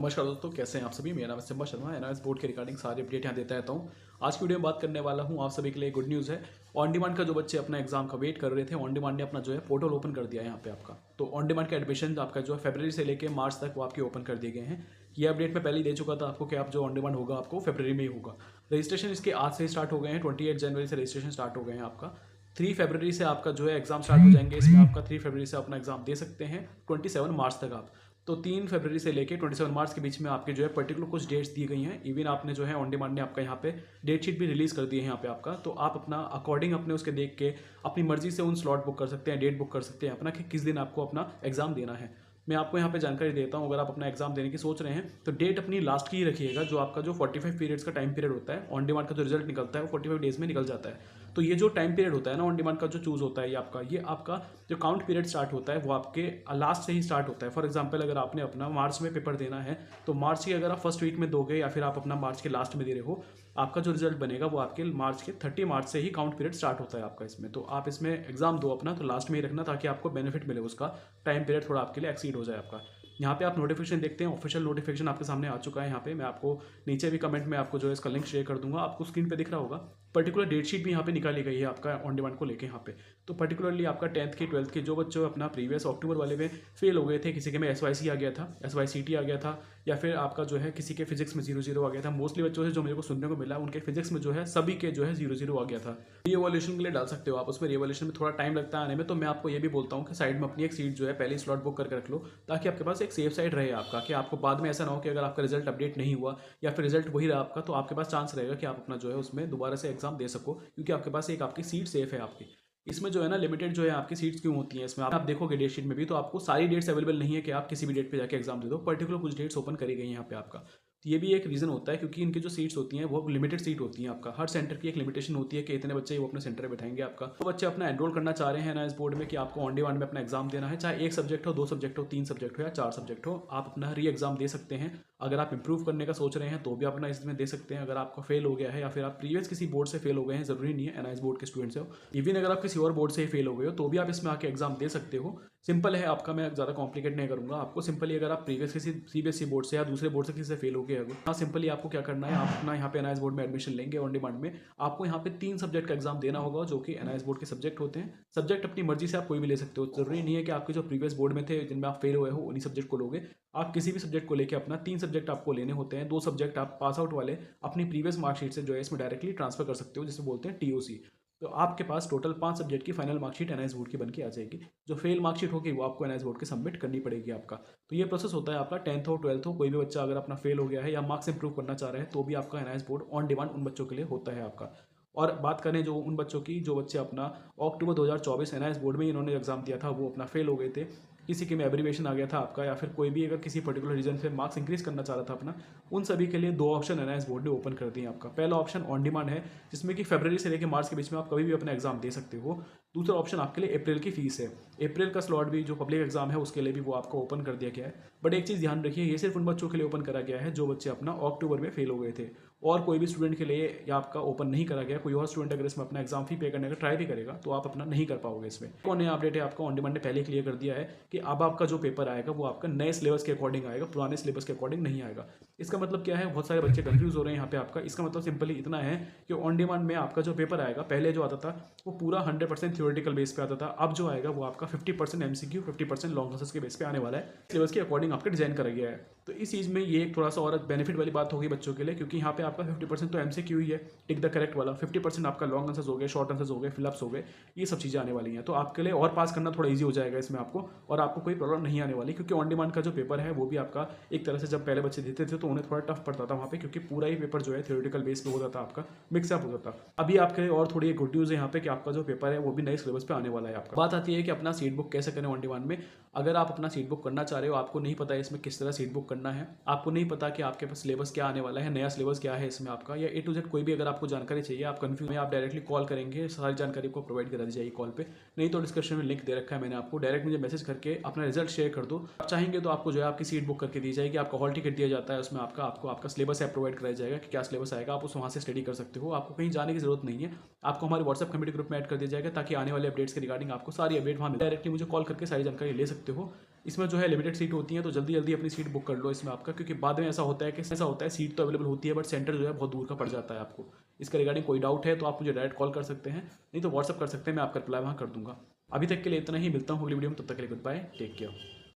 नमस्कार दोस्तों, कैसे हैं आप सभी। मेरा नाम है सिम्बा शर्मा। एनआईएस बोर्ड के रिगार्डिंग सारी अपडेट यहाँ देता रहता हूँ। आज की वीडियो में बात करने वाला हूँ आप सभी के लिए गुड न्यूज़ है। ऑन डिमांड का जो बच्चे अपना एग्जाम का वेट कर रहे थे, ऑन डिमांड ने अपना जो है पोर्टल ओपन कर दिया है यहाँ पे आपका। तो ऑन डिमांड का एडमिशन आपका जो है फरवरी से लेकर मार्च तक वो आपके ओपन कर दिए गए हैं। ये अपडेट मैं पहले ही दे चुका था आपको कि आप जो ऑन डिमांड होगा आपको फरवरी में ही होगा। रजिस्ट्रेशन इसके आज से स्टार्ट हो गए हैं। 28 जनवरी से रजिस्ट्रेशन स्टार्ट हो गए हैं आपका। 3 फरवरी से आपका जो है एग्जाम स्टार्ट हो जाएंगे। इसमें आपका 3 फरवरी से अपना एग्जाम दे सकते हैं 27 मार्च तक आप। तो 3 फरवरी से लेकर 27 मार्च के बीच में आपके जो है पर्टिकुलर कुछ डेट्स दी गई हैं। इवन आपने जो है ऑन डिमांड ने आपका यहाँ पे डेट शीट भी रिलीज़ कर दी है यहाँ पे आपका। तो आप अपना अकॉर्डिंग अपने उसके देख के अपनी मर्जी से उन स्लॉट बुक कर सकते हैं, डेट बुक कर सकते हैं अपना कि किस दिन आपको अपना एग्जाम देना है। मैं आपको यहाँ पे जानकारी देता हूँ। अगर आप अपना एग्जाम देने की सोच रहे हैं तो डेट अपनी लास्ट की ही रखिएगा। जो आपका जो 45 पीरियड्स का टाइम पीरियड होता है, ऑन डिमांड का जो रिजल्ट निकलता है वो 45 डेज में निकल जाता है। तो ये जो टाइम पीरियड होता है ना ऑन डिमांड का जो चूज़ होता है, ये आपका जो काउंट पीरियड स्टार्ट होता है वो आपके लास्ट से ही स्टार्ट होता है। फॉर एग्जांपल अगर आपने अपना मार्च में पेपर देना है तो मार्च की अगर आप फर्स्ट वीक में दोगे या फिर आप अपना मार्च के लास्ट में दे रहे हो, आपका जो रिजल्ट बनेगा वो आपके मार्च के 30 मार्च से ही काउंट पीरियड स्टार्ट होता है आपका इसमें। तो आप इसमें एग्जाम दो अपना तो लास्ट में ही रखना ताकि आपको बेनिफिट मिले, उसका टाइम पीरियड थोड़ा आपके लिए एक्सीड हो जाए आपका। यहाँ पे आप नोटिफिकेशन देखते हैं, ऑफिशियल नोटिफिकेशन आपके सामने आ चुका है। यहाँ पे मैं आपको नीचे भी कमेंट में आपको जो है इसका लिंक शेयर कर दूंगा, आपको स्क्रीन पे दिख रहा होगा। पर्टिकुलर डेट शीट भी यहाँ पे निकाली गई है आपका ऑन डिमांड को लेके यहाँ पे। तो पर्टिकुलरली आपका 10th की 12th के जो बच्चों अपना प्रीवियस अक्टूबर वाले में फेल हो गए थे, किसी के में SYC आ गया था, SYCT आ गया था, या फिर आपका जो है किसी के फिजिक्स में 0-0 आ गया था। मोस्टली बच्चों से जो मेरे को सुनने को मिला उनके फिजिक्स में जो है सभी के जो है 0-0 आ गया था। रीवॉल्यूशन के लिए डाल सकते हो आप, उसमें रीवॉल्यूशन में थोड़ा टाइम लगता है आने में। तो मैं आपको ये भी बोलता हूँ कि साइड में अपनी एक सीट जो है पहले स्लॉट बुक करके रख लो ताकि आपके पास एक सेफ साइड रहे आपका, कि आपको बाद में ऐसा ना हो कि अगर आपका रिजल्ट अपडेट नहीं हुआ या फिर रिजल्ट वही रहा आपका तो आपके पास चांस रहेगा कि आप अपना जो है उसमें दोबारा से एग्जाम दे सको, क्योंकि आपके पास एक आपकी सीट सेफ है आपकी। इसमें जो है ना लिमिटेड जो है आपकी सीट्स क्यों होती हैं इसमें, आप देखोगे डेट शीट में भी तो आपको सारी डेट्स अवेलेबल नहीं है कि आप किसी भी डेट पे जाके एग्जाम दे दो। पर्टिकुलर कुछ डेट्स ओपन करी गई हैं यहाँ पे आपका। तो ये भी एक रीज़न होता है क्योंकि इनकी जो सीट्स होती हैं वो लिमिटेड सीट होती हैं आपका। हर सेंटर की एक लिमिटेशन होती है कि इतने बच्चे वो अपने सेंटर में बैठाएंगे आपका। तो बच्चे अपना एनरोल करना चाह रहे हैं ना इस बोर्ड में कि आपको ऑन डिमांड में अपना एग्जाम देना है, चाहे एक सब्जेक्ट हो, 2 सब्जेक्ट हो, 3 सब्जेक्ट हो या 4 सब्जेक्ट हो, आप अपना री एग्जाम दे सकते हैं। अगर आप इंप्रूव करने का सोच रहे हैं तो भी अपना इसमें दे सकते हैं। अगर आपका फेल हो गया है या फिर आप प्रीवियस किसी बोर्ड से फेल हो गए हैं, जरूरी नहीं है एनआईएस बोर्ड के स्टूडेंट्स हो, इवन अगर आप किसी और बोर्ड से ही फेल हो गए हो तो भी आप इसमें आके एग्जाम दे सकते हो। सिंपल है आपका, मैं ज़्यादा कॉम्प्लिकेट नहीं करूँगा आपको। सिंपली अगर आप प्रीवियस किसी CBSE बोर्ड से या दूसरे बोर्ड से किसी से फेल हो गए अगर, हाँ सिंपली आपको क्या करना है, आप अपना यहाँ पे एनआईएस बोर्ड में एडमिशन लेंगे ऑन डिमांड में। आपको यहाँ पे 3 सब्जेक्ट का एग्जाम देना होगा जो कि एनआईएस बोर्ड के सब्जेक्ट होते हैं। सब्जेक्ट अपनी मर्जी से आप कोई भी ले सकते हो, जरूरी नहीं है कि आपके जो प्रीवियस बोर्ड में थे जिनमें आप फेल हुए हो उन्हीं सब्जेक्ट को लोगे। आप किसी भी सब्जेक्ट को लेकर अपना 3 सब्जेक्ट आपको लेने होते हैं। 2 सब्जेक्ट आप पास आउट वाले अपनी प्रीवियस मार्कशीट से जो है इसमें डायरेक्टली ट्रांसफर कर सकते हो, जिसे बोलते हैं TOC। तो आपके पास टोटल 5 सब्जेक्ट की फाइनल मार्कशीट एनआईएस बोर्ड की बन के आ जाएगी। जो फेल मार्कशीट होगी वो आपको एनआईएस बोर्ड के सबमिट करनी पड़ेगी आपका। तो ये प्रोसेस होता है आपका। 10th हो 12th हो, कोई भी बच्चा अगर अपना फेल हो गया है या मार्क्स इंप्रूव करना चाह रहे हैं तो भी आपका एनआईएस बोर्ड ऑन डिमांड उन बच्चों के लिए होता है आपका। और बात करें जो उन बच्चों की जो बच्चे अपना अक्टूबर 2024 एनआईएस बोर्ड में इन्होंने एग्जाम दिया था, वो अपना फेल हो गए थे, किसी के में एब्रीवेशन आ गया था आपका, या फिर कोई भी अगर किसी पर्टिकुलर रीजन से मार्क्स इंक्रीज करना चाह रहा था अपना, उन सभी के लिए 2 ऑप्शन एनआईएस बोर्ड ने ओपन कर दिए आपका। पहला ऑप्शन ऑन डिमांड है जिसमें कि फरवरी से लेकर मार्च के बीच में आप कभी भी अपना एग्जाम दे सकते हो। दूसरा ऑप्शन आपके लिए अप्रैल की फीस है। अप्रैल का स्लॉट भी जो पब्लिक एग्जाम है उसके लिए भी वो आपको ओपन कर दिया गया है। बट एक चीज़ ध्यान रखिए, ये सिर्फ उन बच्चों के लिए ओपन करा गया है जो बच्चे अपना अक्टूबर में फेल हो गए थे, और कोई भी स्टूडेंट के लिए या आपका ओपन नहीं करा गया। कोई और स्टूडेंट अगर इसमें अपना एग्जाम फी पे करने का ट्राई भी करेगा तो आप अपना नहीं कर पाओगे इसमें। कौन नया अपडेट है आपका ऑन डिमांड ने पहले क्लियर कर दिया है कि अब आपका जो पेपर आएगा वो आपका नए सिलेबस के अकॉर्डिंग आएगा, पुराने सिलेबस के अकॉर्डिंग नहीं आएगा। इसका मतलब क्या है, बहुत सारे बच्चे कंफ्यूज हो रहे हैं यहाँ पे आपका। इसका मतलब सिंपली इतना है कि ऑन डिमांड में आपका जो पेपर आएगा, पहले जो आता था वो पूरा 100% थ्योरेटिकल बेस पे आता था। अब जो आएगा वो आपका 50% MCQ 50% लॉन्ग आंसर्स के बेस पे आने वाला है। सिलेबस के अकॉर्डिंग आपका डिजाइन करा गया है। तो इस चीज़ में ये एक थोड़ा सा और बेनिफिट वाली बात होगी बच्चों के लिए, क्योंकि यहाँ पे आपका 50% तो MCQ ही है, टिक द करेक्ट वाला। 50% आपका लॉन्ग आंसर्स हो गए, शॉर्ट आंसर्स हो गए, फिलअप्स हो गए, ये सब चीज़ें आने वाली हैं। तो आपके लिए और पास करना थोड़ा ईजी हो जाएगा इसमें आपको, और आपको कोई प्रॉब्लम नहीं आने वाली, क्योंकि ऑन डिमांड का जो पेपर है वो भी आपका एक तरह से जब पहले बच्चे देते थे तो उन्हें थोड़ा टफ पड़ता था वहाँ पे, क्योंकि पूरा ही पेपर जो है थ्योरेटिकल बेस पे होता था आपका, मिक्सअप होता था। अभी आपके लिए और थोड़ी गुड न्यूज़ है यहाँ पे कि आपका जो पेपर है वो भी नए सिलेबस पे आने वाला है आपका। बात आती है कि अपना सीट बुक कैसे करें ऑन डिमांड में। अगर आप अपना सीट बुक करना चाह रहे हो, आपको नहीं पता है इसमें किस तरह सीट बुक करना है, आपको नहीं पता कि आपके पास सिलेबस क्या आने वाला है, नया सिलेबस क्या है इसमें आपका, या A to Z कोई भी अगर आपको जानकारी चाहिए, आप कंफ्यूज में, आप डायरेक्टली कॉल करेंगे, सारी जानकारी को प्रोवाइड करा दी जाएगी कॉल पे। नहीं तो डिस्क्रिप्शन में लिंक दे रखा है मैंने आपको, डायरेक्ट मुझे मैसेज करके अपना रिजल्ट शेयर कर दो। आप चाहेंगे तो आपको जो है आपकी सीट बुक करके दी जाएगी, आपका हॉल टिकट दिया जाता है, उसमें आपको आपका सिलेबस ऐप प्रोवाइड कराया जाएगा कि क्या सिलेबस आएगा, आप उस वहाँ से स्टडी कर सकते हो। आपको कहीं जाने की जरूरत नहीं है, आपको हमारे व्हाट्सएप कम्युनिटी ग्रुप में ऐड कर दिया जाएगा ताकि आने वाले अपडेट्स के रिगार्डिंग आपको सारी अपडेट वहाँ डायरेक्टली मुझे कॉल करके सारी जानकारी ले सकते हो। इसमें जो है लिमिटेड सीट होती है, तो जल्दी जल्दी अपनी सीट बुक कर लो इसमें आपका, क्योंकि बाद में ऐसा होता है सीट तो अवेलेबल होती है बट सेंटर जो है बहुत दूर का पड़ जाता है आपको। इसके रिगार्डिंग कोई डाउट है तो आप मुझे डायरेक्ट कॉल कर सकते हैं, नहीं तो व्हाट्सअप कर सकते हैं, मैं आपका रिप्लाई वहाँ कर दूंगा। अभी तक के लिए इतना ही, मिलता हूँ अगली वीडियो में, तब तक के लिए गुड बाय, टेक केयर।